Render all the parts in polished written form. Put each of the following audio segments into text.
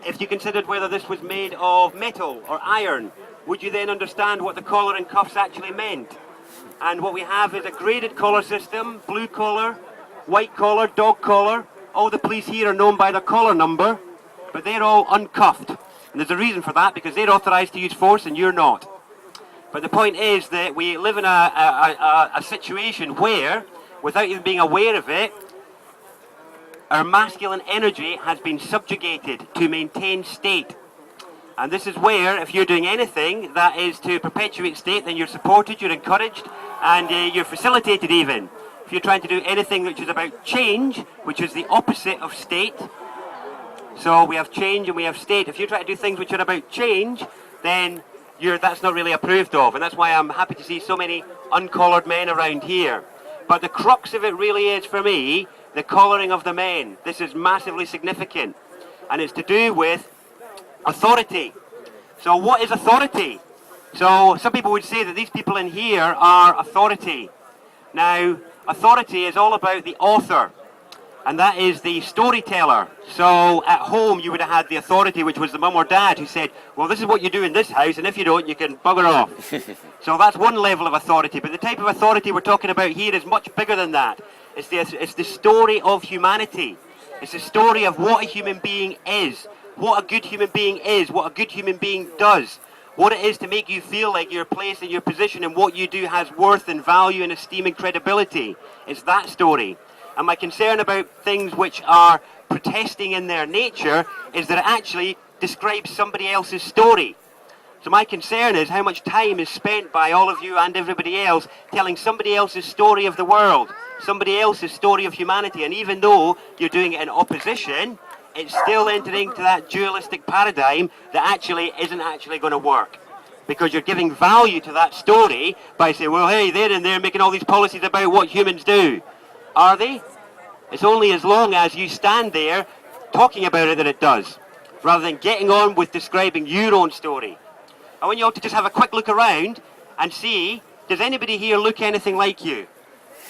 if you considered whether this was made of metal or iron, would you then understand what the collar and cuffs actually meant? And what we have is a graded collar system: blue collar, white collar, dog collar. All the police here are known by their collar number, but they're all uncuffed. And there's a reason for that, because they're authorised to use force and you're not. But the point is that we live in a situation where, without even being aware of it, our masculine energy has been subjugated to maintain state. And this is where, if you're doing anything that is to perpetuate state, then you're supported, you're encouraged, and you're facilitated even. If you're trying to do anything which is about change, which is the opposite of state, so we have change and we have state. If you try to do things which are about change, then that's not really approved of. And that's why I'm happy to see so many uncollared men around here. But the crux of it really is, for me, the collaring of the men. This is massively significant. And it's to do with authority. So what is authority? So some people would say that these people in here are authority. Now, authority is all about the author, and that is the storyteller. So at home you would have had the authority, which was the mum or dad, who said, well, this is what you do in this house, and if you don't, you can bugger off. So that's one level of authority. But the type of authority we're talking about here is much bigger than that. It's the story of humanity. It's the story of what a human being is, what a good human being is, what a good human being does, what it is to make you feel like your place and your position and what you do has worth and value and esteem and credibility. It's that story. And my concern about things which are protesting in their nature is that it actually describes somebody else's story. So my concern is how much time is spent by all of you and everybody else telling somebody else's story of the world, somebody else's story of humanity. And even though you're doing it in opposition, it's still entering into that dualistic paradigm that actually isn't actually going to work. Because you're giving value to that story by saying, well, hey, they're in there making all these policies about what humans do. Are they? It's only as long as you stand there talking about it that it does, rather than getting on with describing your own story. I want you all to just have a quick look around and see, does anybody here look anything like you?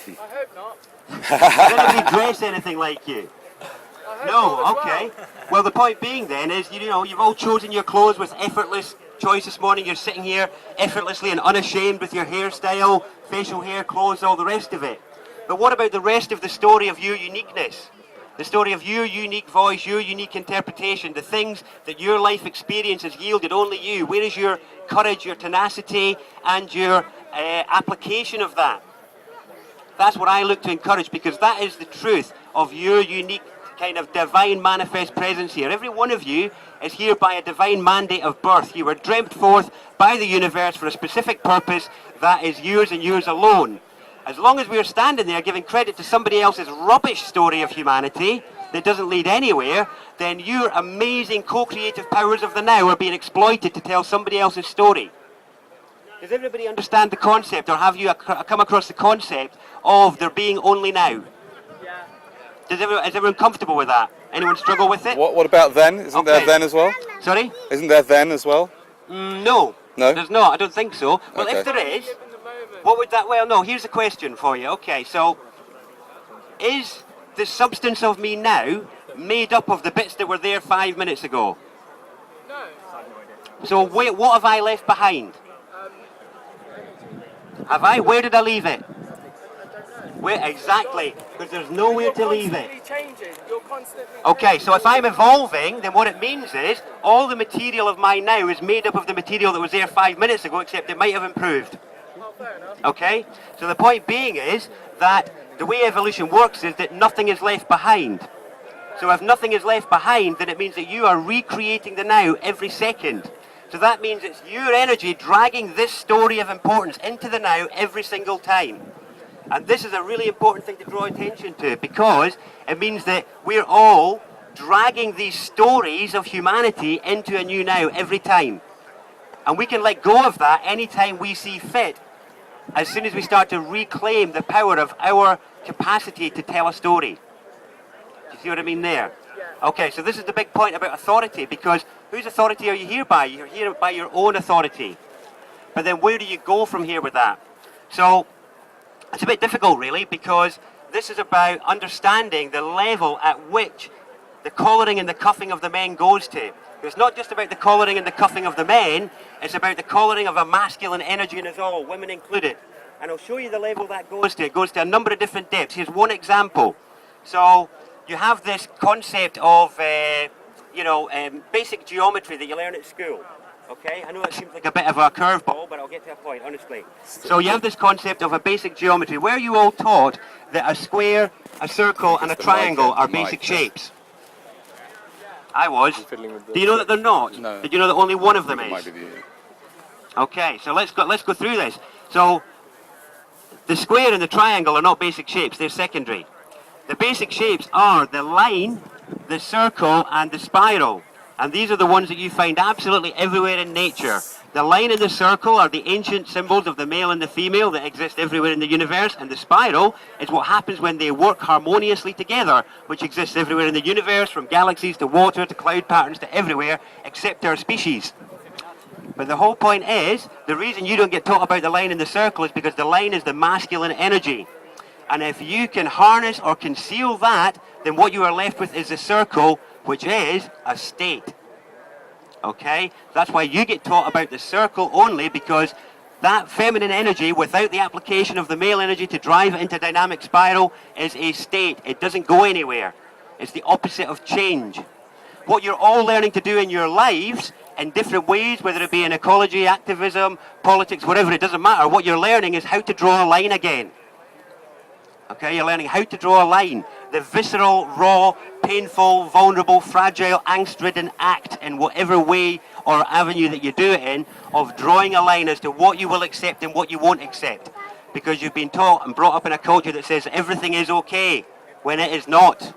I hope not. Does anybody dress anything like you? No, okay. Well, the point being then is, you know, you've all chosen your clothes with effortless choice this morning. You're sitting here effortlessly and unashamed with your hairstyle, facial hair, clothes, all the rest of it. But what about the rest of the story of your uniqueness? The story of your unique voice, your unique interpretation, the things that your life experience has yielded only you. Where is your courage, your tenacity, and your application of that? That's what I look to encourage, because that is the truth of your unique kind of divine manifest presence here. Every one of you is here by a divine mandate of birth. You were dreamt forth by the universe for a specific purpose that is yours and yours alone. As long as we're standing there giving credit to somebody else's rubbish story of humanity that doesn't lead anywhere, then your amazing co-creative powers of the now are being exploited to tell somebody else's story. Does everybody understand the concept, or have you come across the concept of there being only now? Yeah. Is everyone comfortable with that? Anyone struggle with it? What about then? Isn't there then as well? Sorry? Isn't there then as well? No. No? There's not. I don't think so. Well, Okay. if there is, what would that... Well, no, here's a question for you. Okay, so is the substance of me now made up of the bits that were there 5 minutes ago? No. So wait, what have I left behind? Have I? Where did I leave it? Where exactly? Because there's nowhere to leave it. You're constantly changing. You're constantly Okay, so if I'm evolving, then what it means is all the material of mine now is made up of the material that was there 5 minutes ago, except it might have improved. Oh, fair enough. Okay? So the point being is that the way evolution works is that nothing is left behind. So if nothing is left behind, then it means that you are recreating the now every second. So that means it's your energy dragging this story of importance into the now every single time. And this is a really important thing to draw attention to, because it means that we're all dragging these stories of humanity into a new now every time. And we can let go of that anytime we see fit, as soon as we start to reclaim the power of our capacity to tell a story. Do you see what I mean there? Okay, so this is the big point about authority, because whose authority are you here by? You're here by your own authority. But then where do you go from here with that? So it's a bit difficult, really, because this is about understanding the level at which the collaring and the cuffing of the men goes to. It's not just about the collaring and the cuffing of the men, it's about the collaring of a masculine energy in us all, women included. And I'll show you the level that goes to. It goes to a number of different depths. Here's one example. So you have this concept of, basic geometry that you learn at school. Okay, I know it seems like a bit of a curveball, but I'll get to a point, honestly. So you have this concept of a basic geometry. Where you all taught that a square, a circle, and a triangle are basic shapes? I was. Do you know that they're not? No. Did you know that only one of them is? Okay, so let's go through this. So the square and the triangle are not basic shapes, they're secondary. The basic shapes are the line, the circle, and the spiral. And these are the ones that you find absolutely everywhere in nature. The line and the circle are the ancient symbols of the male and the female that exist everywhere in the universe, and the spiral is what happens when they work harmoniously together, which exists everywhere in the universe, from galaxies to water to cloud patterns to everywhere, except our species. But the whole point is, the reason you don't get taught about the line and the circle is because the line is the masculine energy. And if you can harness or conceal that, then what you are left with is the circle, which is a state. Okay? That's why you get taught about the circle only, because that feminine energy, without the application of the male energy to drive it into dynamic spiral, is a state. It doesn't go anywhere. It's the opposite of change. What you're all learning to do in your lives, in different ways, whether it be in ecology, activism, politics, whatever, it doesn't matter. What you're learning is how to draw a line again. Okay, you're learning how to draw a line. The visceral, raw, painful, vulnerable, fragile, angst-ridden act in whatever way or avenue that you do it in, of drawing a line as to what you will accept and what you won't accept. Because you've been taught and brought up in a culture that says everything is okay, when it is not.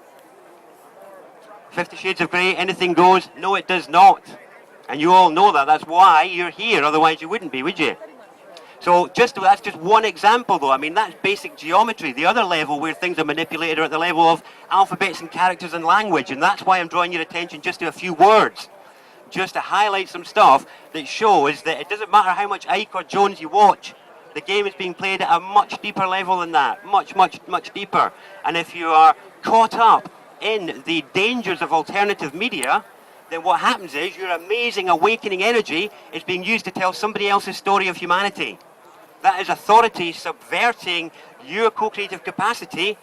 50 Shades of Grey, anything goes? No, it does not. And you all know that. That's why you're here. Otherwise you wouldn't be, would you? So that's just one example, though. I mean, that's basic geometry. The other level where things are manipulated are at the level of alphabets and characters and language. And that's why I'm drawing your attention just to a few words, just to highlight some stuff that shows that it doesn't matter how much Ike or Jones you watch. The game is being played at a much deeper level than that. Much, much, much deeper. And if you are caught up in the dangers of alternative media, then what happens is your amazing awakening energy is being used to tell somebody else's story of humanity. That is authority subverting your co-creative capacity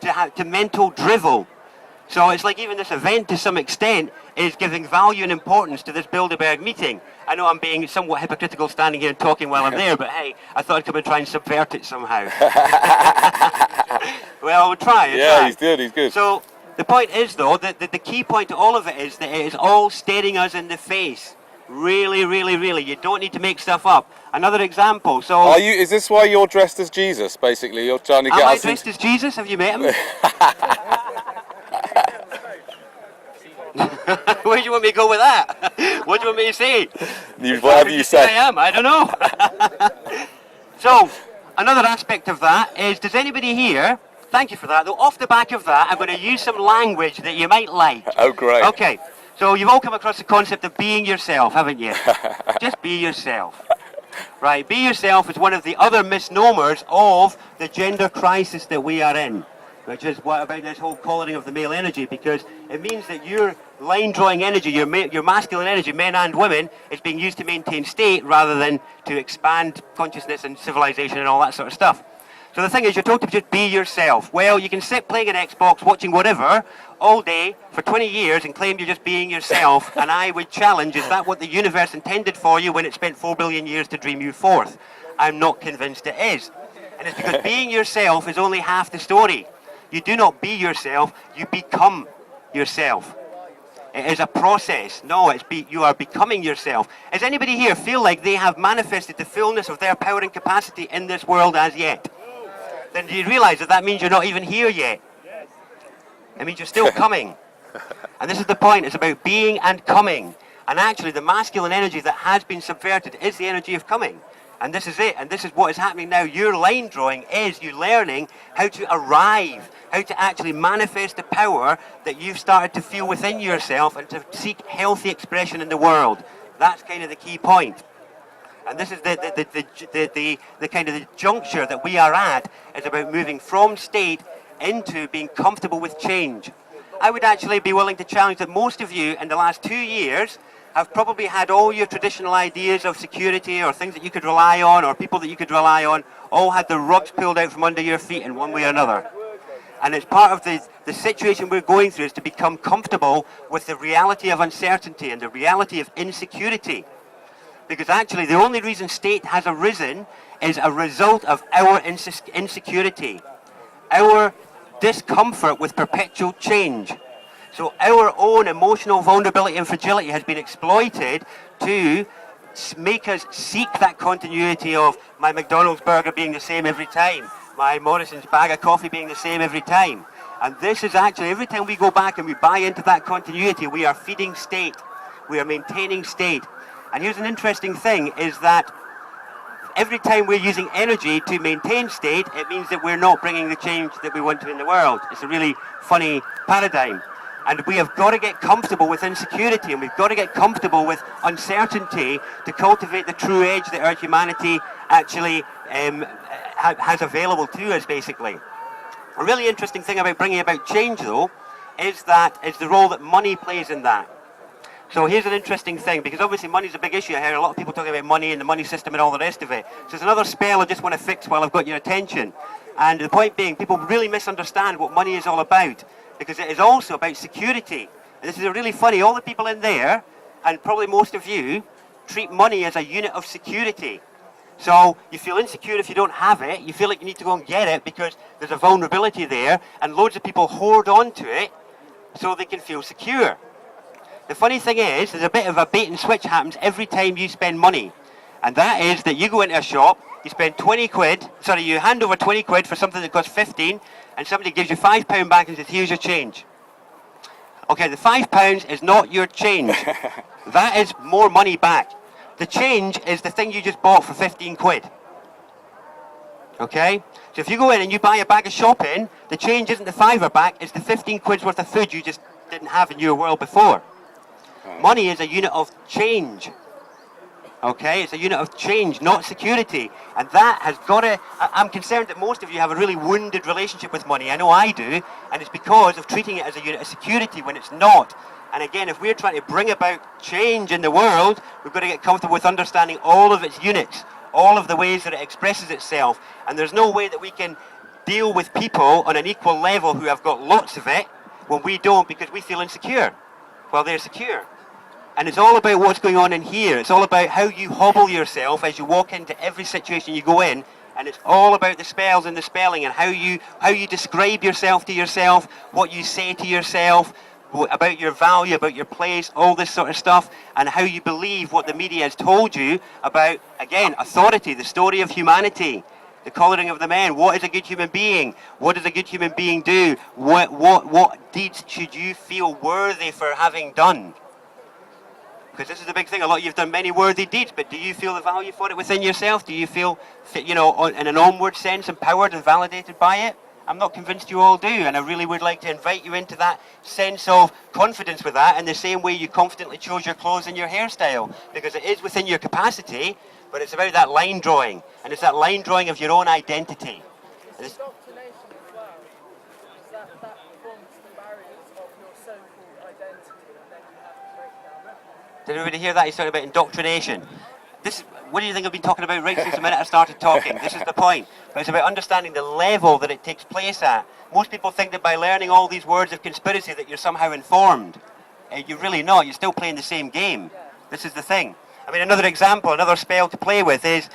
to mental drivel. So it's like even this event, to some extent, is giving value and importance to this Bilderberg meeting. I know I'm being somewhat hypocritical standing here and talking while I'm there, but hey, I thought I'd come and try and subvert it somehow. Well, we'll try. Yeah, he's good. So the point is, though, that the key point to all of it is that it is all staring us in the face. Really, really, really. You don't need to make stuff up. Another example. So, Is this why you're dressed as Jesus? Basically, you're trying to get us. Am I dressed as Jesus? Have you met him? Where do you want me to go with that? What do you want me to say? Whatever you say. I am. I don't know. So, another aspect of that is, does anybody here? Thank you for that. Though off the back of that, I'm going to use some language that you might like. Oh, great. Okay. So you've all come across the concept of being yourself, haven't you? Just be yourself. Right, be yourself is one of the other misnomers of the gender crisis that we are in, which is what about this whole collaring of the male energy, because it means that your line drawing energy, your masculine energy, men and women, is being used to maintain state rather than to expand consciousness and civilization and all that sort of stuff. So the thing is, you're told to just be yourself. Well, you can sit playing an Xbox, watching whatever, all day for 20 years and claim you're just being yourself, and I would challenge, is that what the universe intended for you when it spent 4 billion years to dream you forth? I'm not convinced it is. And it's because being yourself is only half the story. You do not be yourself, you become yourself. It is a process. No, you are becoming yourself. Does anybody here feel like they have manifested the fullness of their power and capacity in this world as yet? Then do you realise that means you're not even here yet? It means you're still coming. And this is the point. It's about being and coming. And actually, the masculine energy that has been subverted is the energy of coming. And this is it. And this is what is happening now. Your line drawing is you learning how to arrive, how to actually manifest the power that you've started to feel within yourself and to seek healthy expression in the world. That's kind of the key point. And this is the kind of the juncture that we are at, is about moving from state into being comfortable with change. I would actually be willing to challenge that most of you in the last 2 years have probably had all your traditional ideas of security or things that you could rely on or people that you could rely on, all had the rugs pulled out from under your feet in one way or another. And it's part of the situation we're going through is to become comfortable with the reality of uncertainty and the reality of insecurity. Because actually the only reason state has arisen is a result of our insecurity, our discomfort with perpetual change. So our own emotional vulnerability and fragility has been exploited to make us seek that continuity of my McDonald's burger being the same every time, my Morrison's bag of coffee being the same every time. And this is actually, every time we go back and we buy into that continuity, we are feeding state, we are maintaining state. And here's an interesting thing, is that every time we're using energy to maintain state, it means that we're not bringing the change that we want to in the world. It's a really funny paradigm. And we have got to get comfortable with insecurity, and we've got to get comfortable with uncertainty to cultivate the true edge that our humanity actually has available to us, basically. A really interesting thing about bringing about change, though, is the role that money plays in that. So here's an interesting thing, because obviously money's a big issue. I hear a lot of people talking about money and the money system and all the rest of it. So there's another spell I just want to fix while I've got your attention. And the point being, people really misunderstand what money is all about, because it is also about security. And this is really funny. All the people in there, and probably most of you, treat money as a unit of security. So you feel insecure if you don't have it. You feel like you need to go and get it because there's a vulnerability there, and loads of people hoard onto it so they can feel secure. The funny thing is, there's a bit of a bait and switch happens every time you spend money. And that is that you go into a shop, you spend 20 quid, you hand over 20 quid for something that costs 15, and somebody gives you £5 back and says, here's your change. Okay, the £5 is not your change. That is more money back. The change is the thing you just bought for 15 quid. Okay? So if you go in and you buy a bag of shopping, the change isn't the £5 back, it's the 15 quid's worth of food you just didn't have in your world before. Money is a unit of change. Okay, it's a unit of change, not security. And that has got to, I'm concerned that most of you have a really wounded relationship with money. I know I do, and it's because of treating it as a unit of security when it's not. And again, if we're trying to bring about change in the world, we've got to get comfortable with understanding all of its units, all of the ways that it expresses itself. And there's no way that we can deal with people on an equal level who have got lots of it when we don't, because we feel insecure while they're secure. And it's all about what's going on in here. It's all about how you hobble yourself as you walk into every situation you go in. And it's all about the spells and the spelling and how you describe yourself to yourself, what you say to yourself, about your value, about your place, all this sort of stuff, and how you believe what the media has told you about, again, authority, the story of humanity, the colouring of the men. What is a good human being? What does a good human being do? What deeds should you feel worthy for having done? Because this is the big thing. A lot of you've done many worthy deeds, but do you feel the value for it within yourself? Do you feel, in an onward sense, empowered and validated by it? I'm not convinced you all do, and I really would like to invite you into that sense of confidence with that in the same way you confidently chose your clothes and your hairstyle, because it is within your capacity, but it's about that line drawing, and it's that line drawing of your own identity. Indoctrination as well, that forms the barriers of your so-called identity, and then you have to break down that. Did everybody hear that? He's talking about indoctrination. What do you think I've been talking about right since the minute I started talking? This is the point. But it's about understanding the level that it takes place at. Most people think that by learning all these words of conspiracy that you're somehow informed. You're really not. You're still playing the same game. This is the thing. I mean, another example, another spell to play with is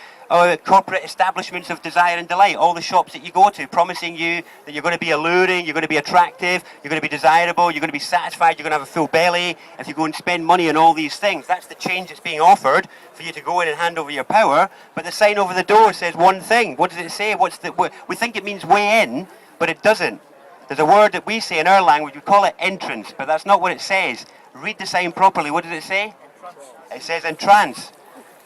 corporate establishments of desire and delight. All the shops that you go to promising you that you're going to be alluring, you're going to be attractive, you're going to be desirable, you're going to be satisfied, you're going to have a full belly if you go and spend money on all these things. That's the change that's being offered for you to go in and hand over your power. But the sign over the door says one thing. What does it say? We think it means way in, but it doesn't. There's a word that we say in our language, we call it entrance, but that's not what it says. Read the sign properly. What does it say? It says entrance.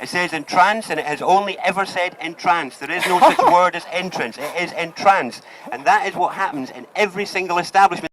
It says entrance, and it has only ever said entrance. There is no such word as entrance. It is entrance. And that is what happens in every single establishment.